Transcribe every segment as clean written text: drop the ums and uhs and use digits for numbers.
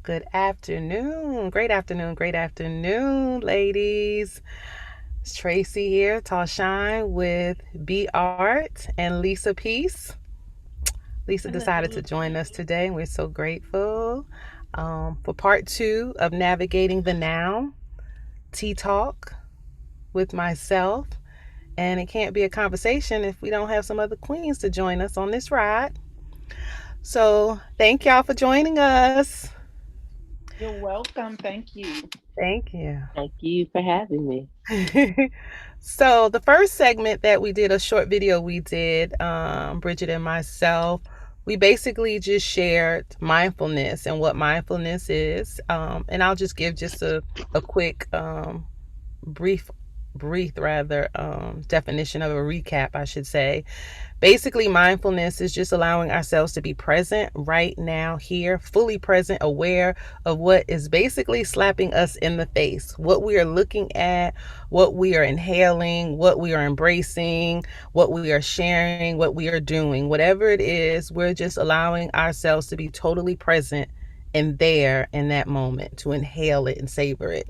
Good afternoon. Great afternoon, ladies. It's Tracey here, Tall Shine with B Art and Lisa Peace. Lisa decided to Hello. join us today, and we're so grateful for part two of Navigating the Now, Tea Talk with myself. And it can't be a conversation if we don't have some other queens to join us on this ride. So, thank y'all for joining us. You're welcome. Thank you. Thank you. Thank you for having me. So the first segment that we did, a short video we did, Bridget and myself, we basically just shared mindfulness and what mindfulness is. And I'll just give just a quick brief definition of a recap, I should say. Basically, mindfulness is just allowing ourselves to be present right now, here, fully present, aware of what is basically slapping us in the face, what we are looking at, what we are inhaling, what we are embracing, what we are sharing, what we are doing. Whatever it is, we're just allowing ourselves to be totally present and there in that moment, to inhale it and savor it.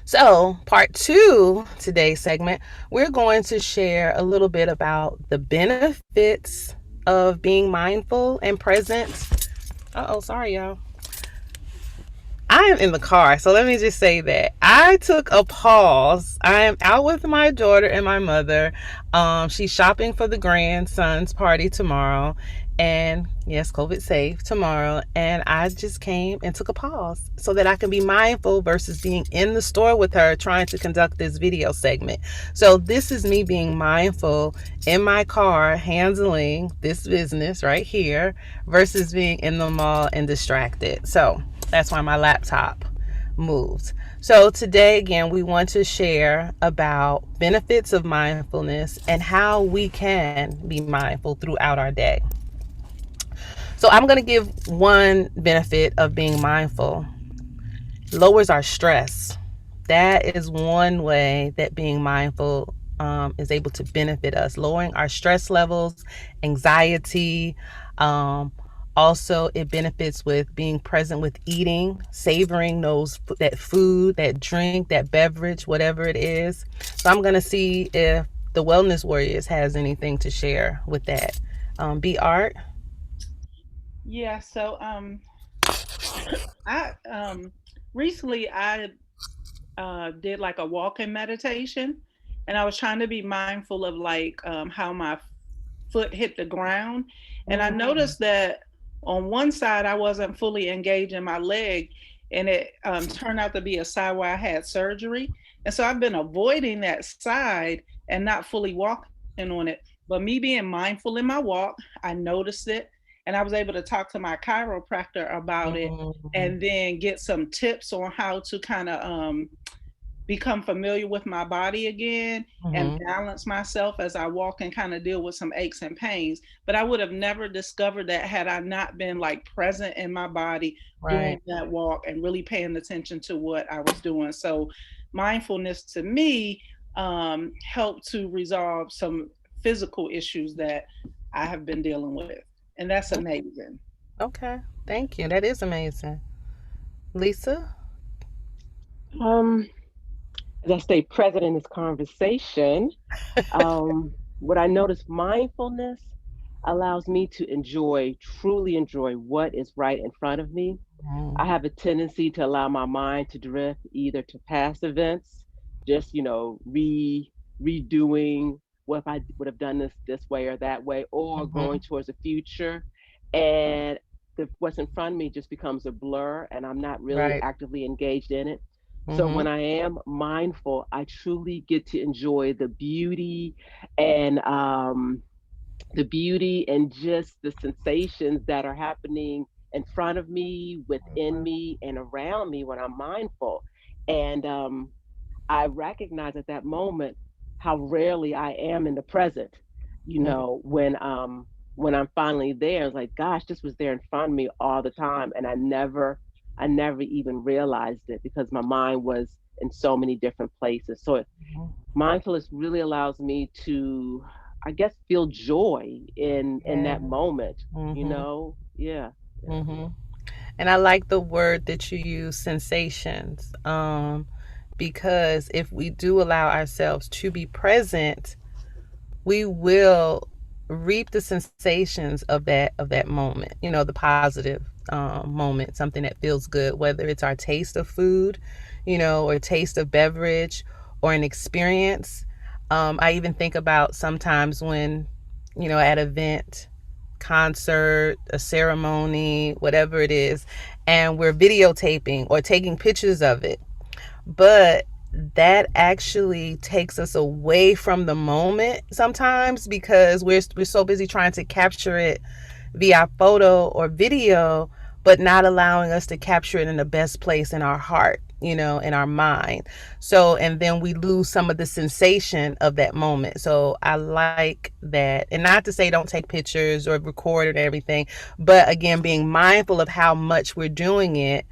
So, part two, today's segment, we're going to share a little bit about the benefits of being mindful and present. Sorry, y'all. I am in the car, so let me just say that I took a pause. I am out with my daughter and my mother. She's shopping for the grandson's party tomorrow, and yes, COVID safe tomorrow. And I just came and took a pause so that I can be mindful versus being in the store with her trying to conduct this video segment. So this is me being mindful in my car handling this business right here versus being in the mall and distracted. So that's why my laptop moved. So today, again, we want to share about benefits of mindfulness and how we can be mindful throughout our day. So I'm going to give one benefit of being mindful. Lowers our stress. That is one way that being mindful is able to benefit us, lowering our stress levels, anxiety. Also, it benefits with being present with eating, savoring that food, that drink, that beverage, whatever it is. So I'm gonna see if the Wellness Warriors has anything to share with that. Be Art. Yeah, so I recently I did like a walking meditation, and I was trying to be mindful of like how my foot hit the ground, and I Mm, noticed that on one side I wasn't fully engaged in my leg, and it turned out to be a side where I had surgery, and so I've been avoiding that side and not fully walking on it. But me being mindful in my walk, I noticed it, and I was able to talk to my chiropractor about it, mm, and then get some tips on how to kind of become familiar with my body again and mm-hmm. balance myself as I walk and kind of deal with some aches and pains. But I would have never discovered that had I not been like present in my body Right. doing that walk and really paying attention to what I was doing. So mindfulness to me helped to resolve some physical issues that I have been dealing with. And that's amazing. Okay. Thank you. That is amazing. Lisa? Um, as I stay present in this conversation, what I notice mindfulness allows me to truly enjoy what is right in front of me. I Mm, have a tendency to allow my mind to drift either to past events, just redoing what if I would have done this way or that way, or going mm-hmm. towards the future, and what's in front of me just becomes a blur, and I'm not really Right. actively engaged in it. So Mm-hmm. when I am mindful, I truly get to enjoy and the beauty and just the sensations that are happening in front of me, within me, and around me when I'm mindful. And I recognize at that moment how rarely I am in the present. When I'm finally there, it's like, gosh, this was there in front of me all the time, and I never even realized it because my mind was in so many different places. So mindfulness really allows me to, I guess, feel joy in Yeah. that moment. Mm-hmm. Yeah, yeah. Mm-hmm. And I like the word that you use, sensations, because if we do allow ourselves to be present, we will reap the sensations of that moment. You know, the positive moment, something that feels good, whether it's our taste of food, you know, or taste of beverage, or an experience. I even think about sometimes when, you know, at an event, concert, a ceremony, whatever it is, and we're videotaping or taking pictures of it, but that actually takes us away from the moment sometimes because we're so busy trying to capture it via photo or video, but not allowing us to capture it in the best place in our heart, you know, in our mind. So, and then we lose some of the sensation of that moment. So I like that. And not to say don't take pictures or record it and everything, but again, being mindful of how much we're doing it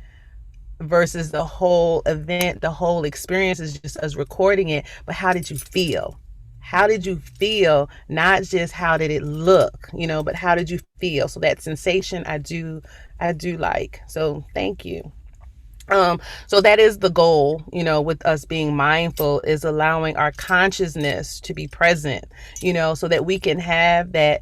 versus the whole event, the whole experience is just us recording it. But how did you feel? How did you feel? Not just how did it look, you know, but how did you feel? So that sensation I do like. So thank you. So that is the goal, you know, with us being mindful is allowing our consciousness to be present, you know, so that we can have that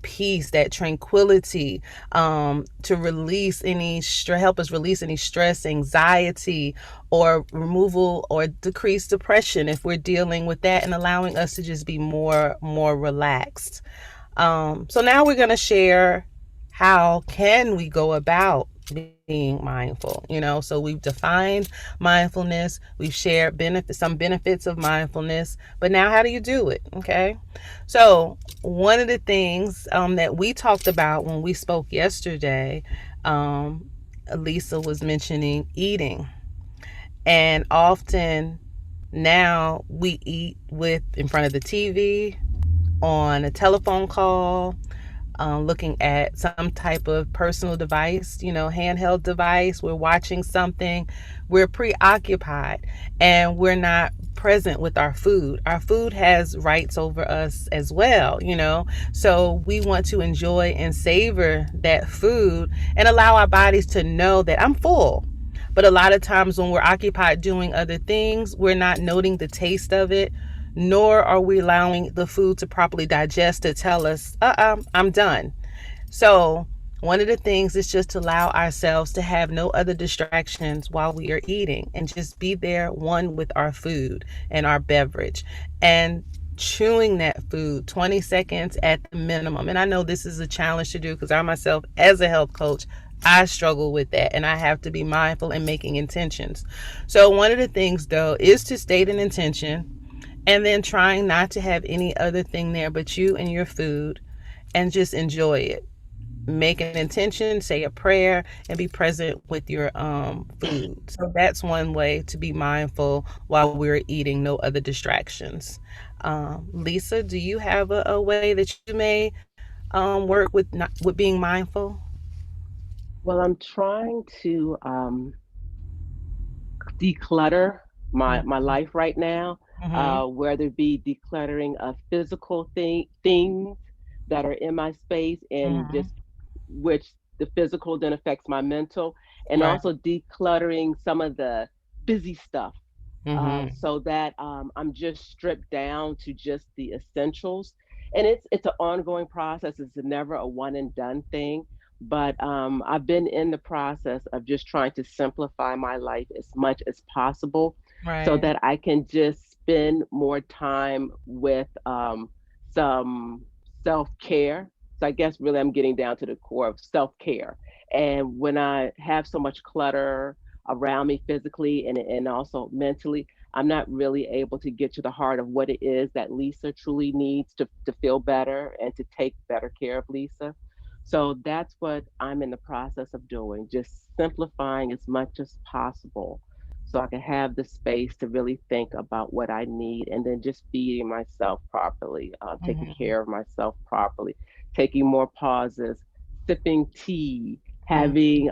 peace, that tranquility, to release any stress, help us release any stress, anxiety, or removal or decrease depression if we're dealing with that, and allowing us to just be more relaxed. So now we're going to share how can we go about being mindful, you know. So we've defined mindfulness, we've shared some benefits of mindfulness, but now how do you do it? Okay, so one of the things that we talked about when we spoke yesterday, Lisa was mentioning eating, and often now we eat with in front of the TV, on a telephone call, looking at some type of personal device, you know, handheld device. We're watching something. We're preoccupied and we're not present with our food. Our food has rights over us as well, you know. So we want to enjoy and savor that food and allow our bodies to know that I'm full. But a lot of times when we're occupied doing other things, we're not noting the taste of it, nor are we allowing the food to properly digest to tell us, I'm done. So, one of the things is just to allow ourselves to have no other distractions while we are eating and just be there one with our food and our beverage and chewing that food 20 seconds at the minimum. And I know this is a challenge to do because I myself, as a health coach, I struggle with that and I have to be mindful in making intentions. So, one of the things though is to state an intention and then trying not to have any other thing there but you and your food and just enjoy it. Make an intention, say a prayer, and be present with your food. So that's one way to be mindful while we're eating, no other distractions. Lisa, do you have a way that you may work with not, with being mindful? Well, I'm trying to declutter my Mm-hmm. life right now, Mm-hmm. whether it be decluttering of physical things that are in my space, and Mm-hmm. just which the physical then affects my mental, and Right. also decluttering some of the busy stuff, Mm-hmm. so that I'm just stripped down to just the essentials. And it's an ongoing process. It's never a one and done thing. But I've been in the process of just trying to simplify my life as much as possible, so Right. that I can just spend more time with some self care. So I guess really I'm getting down to the core of self care. And when I have so much clutter around me physically and also mentally, I'm not really able to get to the heart of what it is that Lisa truly needs to feel better and to take better care of Lisa. So that's what I'm in the process of doing, just simplifying as much as possible so I can have the space to really think about what I need, and then just feeding myself properly, taking Mm-hmm. care of myself properly, taking more pauses, sipping tea, Mm-hmm. having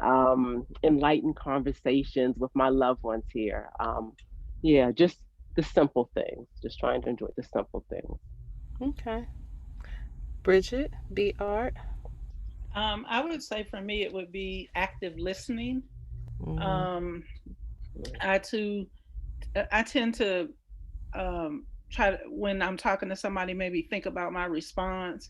enlightened conversations with my loved ones here. Yeah, just the simple things, just trying to enjoy the simple things. Okay. Bridget, be art. I would say for me, it would be active listening. Mm-hmm. Um, I too, I tend to try to, when I'm talking to somebody, maybe think about my response,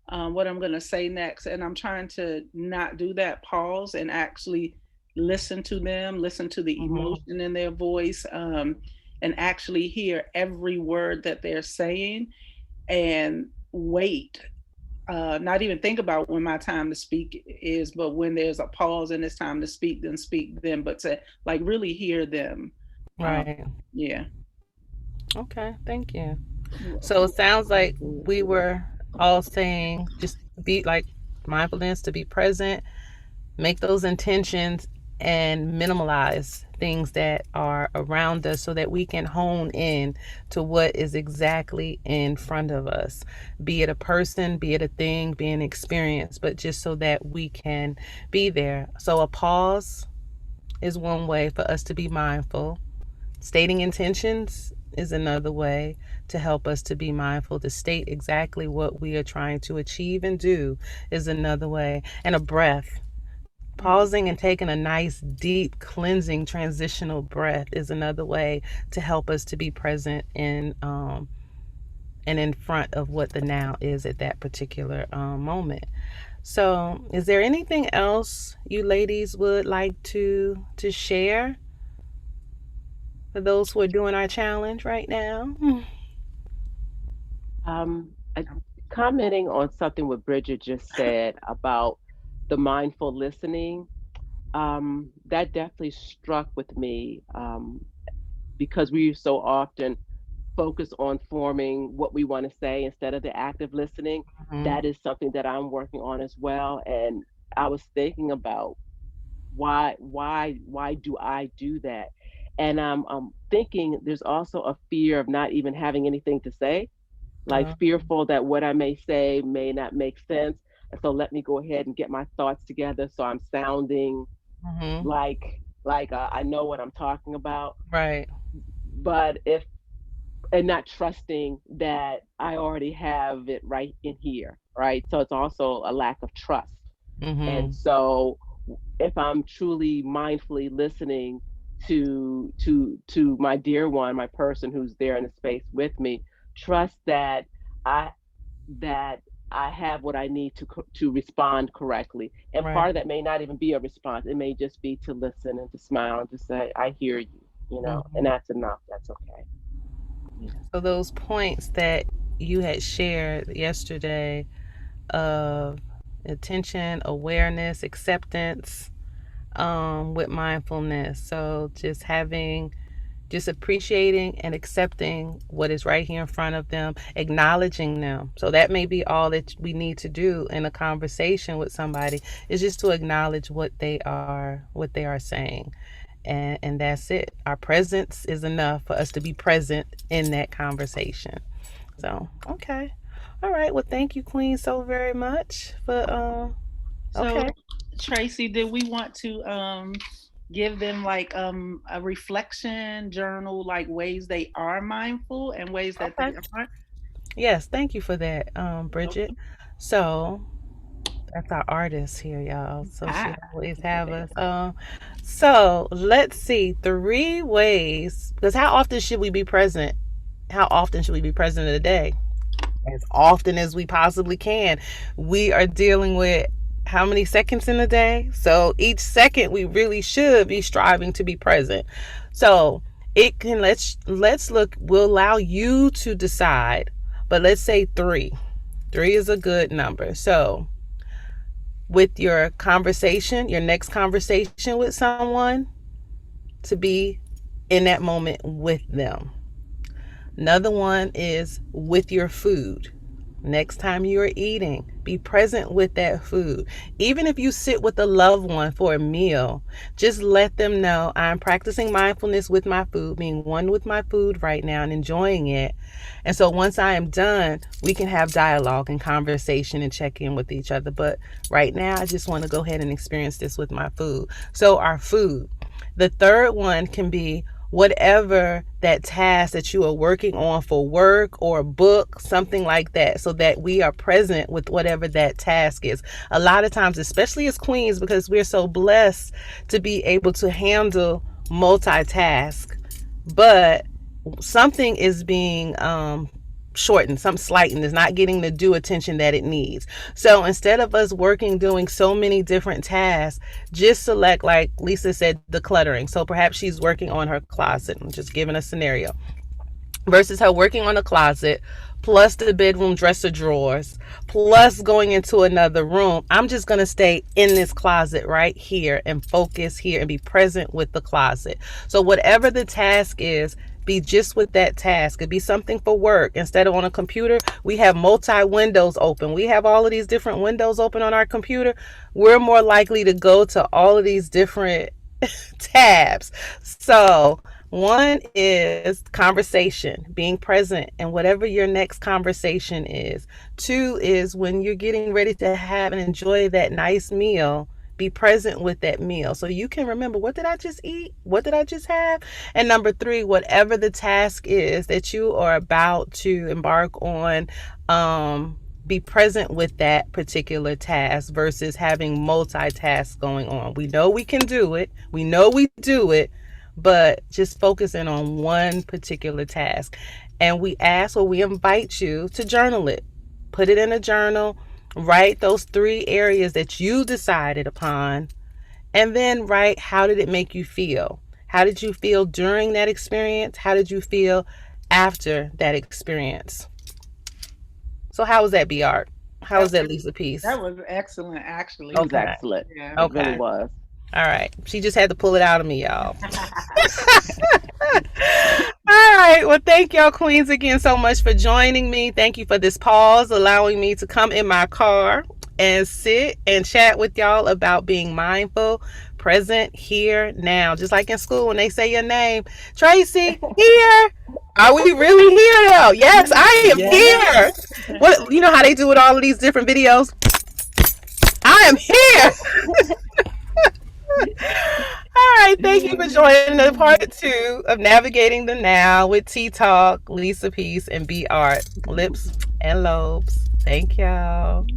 what I'm going to say next. And I'm trying to not do that, pause and actually listen to them, listen to the Mm-hmm. emotion in their voice, and actually hear every word that they're saying and wait. Not even think about when my time to speak is, but when there's a pause and it's time to speak then, but to like really hear them. Um, Right. yeah. Okay. Thank you. You're So welcome. it sounds like we were all saying just be like mindfulness to be present, make those intentions, and minimalize things that are around us so that we can hone in to what is exactly in front of us, be it a person, be it a thing, be an experience, but just so that we can be there. So a pause is one way for us to be mindful. Stating intentions is another way to help us to be mindful. To state exactly what we are trying to achieve and do is another way. And a breath. Mhm. Pausing and taking a nice, deep, cleansing, transitional breath is another way to help us to be present and in front of what the now is at that particular moment. So, is there anything else you ladies would like to share for those who are doing our challenge right now? I, commenting on something what Bridget just said about the mindful listening, that definitely struck with me, because we so often focus on forming what we want to say instead of the active listening. Hmm. That is something that I'm working on as well. And I was thinking about why do I do that? And I'm thinking there's also a fear of not even having anything to say, like Uh, fearful that what I may say may not make sense. And so let me go ahead and get my thoughts together so I'm sounding hmm. like I know what I'm talking about. Right. But if and not trusting that I already have it right in here, right? So it's also a lack of trust. And Hmm. so if I'm truly mindfully listening to my dear one, my person who's there in the space with me, trust I that I have what I need to respond correctly. And Right. part of that may not even be a response. It may just be to listen and to smile and to say, I hear you, and Hmm. that's enough. That's okay. So those points that you had shared yesterday of attention, awareness, acceptance, with mindfulness. So just appreciating and accepting what is right here in front of them, acknowledging them. So that may be all that we need to do in a conversation with somebody is just to acknowledge what they are saying. And that's it. Our presence is enough for us to be present in that conversation. So, okay. All right. Well, thank you, Queen, so very much for So, okay. Tracy, did we want to give them like a reflection journal, like ways they are mindful and ways that they Okay. aren't? Yes, thank you for that, Bridget. So that's our artist here, y'all. So she Ah, always have us. So let's see, 3 ways. Because how often should we be present? How often should we be present in a day? As often as we possibly can. We are dealing with how many seconds in a day? So each second we really should be striving to be present. So it can let's look, we'll allow you to decide, but let's say 3. 3 is a good number. So with your conversation, your next conversation with someone, to be in that moment with them. Another one is with your food. Next time you are eating, be present with that food. Even if you sit with a loved one for a meal, just let them know I'm practicing mindfulness with my food, being one with my food right now and enjoying it. And so once I am done, we can have dialogue and conversation and check in with each other. But right now, I just want to go ahead and experience this with my food. So, our food. The third one can be whatever that task that you are working on for work or a book, something like that, so that we are present with whatever that task is. A lot of times, especially as queens, because we're so blessed to be able to handle multitask, but something is being shortened, some slightened, is not getting the due attention that it needs. So instead of us working doing so many different tasks, just select, like Lisa said, decluttering. So perhaps she's working on her closet. I'm just giving a scenario versus her working on the closet plus the bedroom dresser drawers plus going into another room. I'm just going to stay in this closet right here and focus here and be present with the closet. So whatever the task is, be just with that task. It'd be something for work. Instead of on a computer, we have multi windows open. We have all of these different windows open on our computer. We're more likely to go to all of these different tabs. So one is conversation, being present and whatever your next conversation is. Two is when you're getting ready to have and enjoy that nice meal, be present with that meal so you can remember, what did I just eat? What did I just have? And number three, whatever the task is that you are about to embark on, be present with that particular task versus having multitasks going on. We know we can do it. We know we do it, but just focusing on one particular task. And we ask, or we invite you to journal it. Put it in a journal, write those 3 areas that you decided upon, and then write, how did it make you feel? How did you feel during that experience? How did you feel after that experience? So how was that, B Art? How was That that, Lisa Peace? that was excellent, It actually. was Okay. excellent. Yeah. It really Okay. was. All right. She just had to pull it out of me, y'all. All right. Well, thank y'all, queens, again so much for joining me. Thank you for this pause, allowing me to come in my car and sit and chat with y'all about being mindful, present, here, now. Just like in school when they say your name, Tracey, here. Are we really here though? Yes, I am Yes. here. What, you know how they do with all of these different videos? I am here. All right, thank you for joining the part 2 of Navigating the Now with T Talk, Lisa Peace, and B Art, Lips and Lobes. Thank y'all.